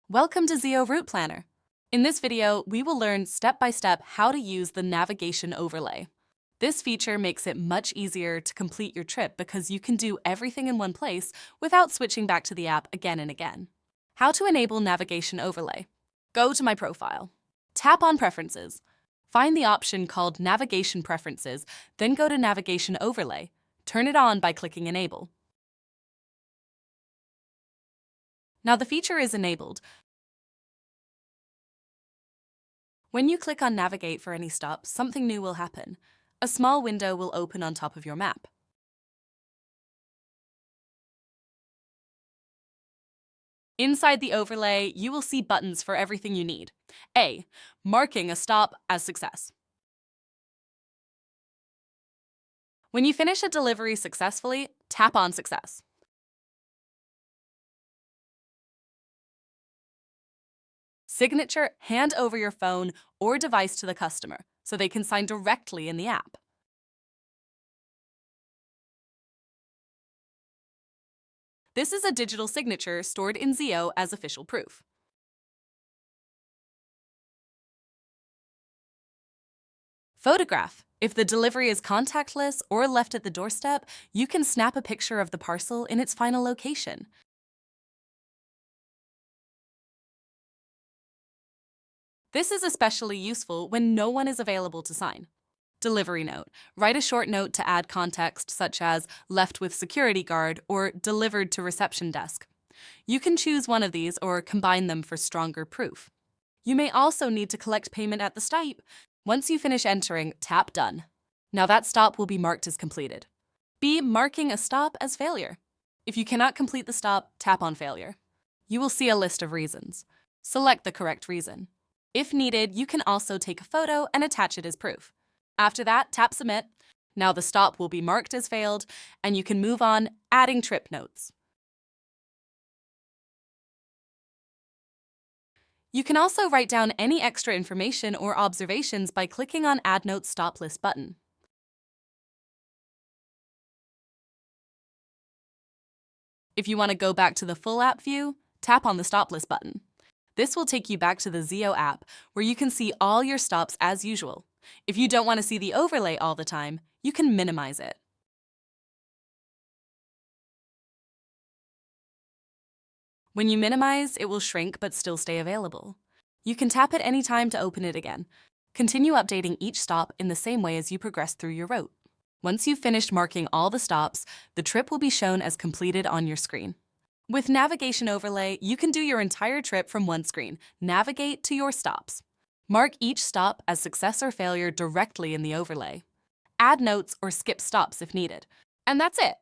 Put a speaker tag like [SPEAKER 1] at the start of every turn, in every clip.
[SPEAKER 1] Welcome to Zeo Route Planner. In this video, we will learn step-by-step how to use the navigation overlay. This feature makes it much easier to complete your trip because you can do everything in one place without switching back to the app again and again. How to enable navigation overlay. Go to My Profile. Tap on Preferences. Find the option called Navigation Preferences, then go to Navigation Overlay. Turn it on by clicking Enable. Now the feature is enabled. When you click on Navigate for any stop, something new will happen. A small window will open on top of your map. Inside the overlay, you will see buttons for everything you need. A. Marking a stop as success. When you finish a delivery successfully, tap on Success. Signature, hand over your phone or device to the customer so they can sign directly in the app. This is a digital signature stored in Zeo as official proof. Photograph. If the delivery is contactless or left at the doorstep, you can snap a picture of the parcel in its final location. This is especially useful when no one is available to sign. Delivery note. Write a short note to add context such as left with security guard or delivered to reception desk. You can choose one of these or combine them for stronger proof. You may also need to collect payment at the stop. Once you finish entering, tap Done. Now that stop will be marked as completed. B. Marking a stop as failure. If you cannot complete the stop, tap on Failure. You will see a list of reasons. Select the correct reason. If needed, you can also take a photo and attach it as proof. After that, tap Submit. Now the stop will be marked as failed, and you can move on, adding trip notes. You can also write down any extra information or observations by clicking on Add Notes Stop List button. If you want to go back to the full app view, tap on the Stop List button. This will take you back to the Zeo app, where you can see all your stops as usual. If you don't want to see the overlay all the time, you can minimize it. When you minimize, it will shrink but still stay available. You can tap it any time to open it again. Continue updating each stop in the same way as you progress through your route. Once you've finished marking all the stops, the trip will be shown as completed on your screen. With Navigation Overlay, you can do your entire trip from one screen. Navigate to your stops. Mark each stop as success or failure directly in the overlay. Add notes or skip stops if needed. And that's it!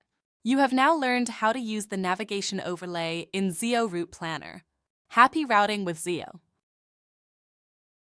[SPEAKER 1] You have now learned how to use the Navigation Overlay in Zeo Route Planner. Happy routing with Zeo!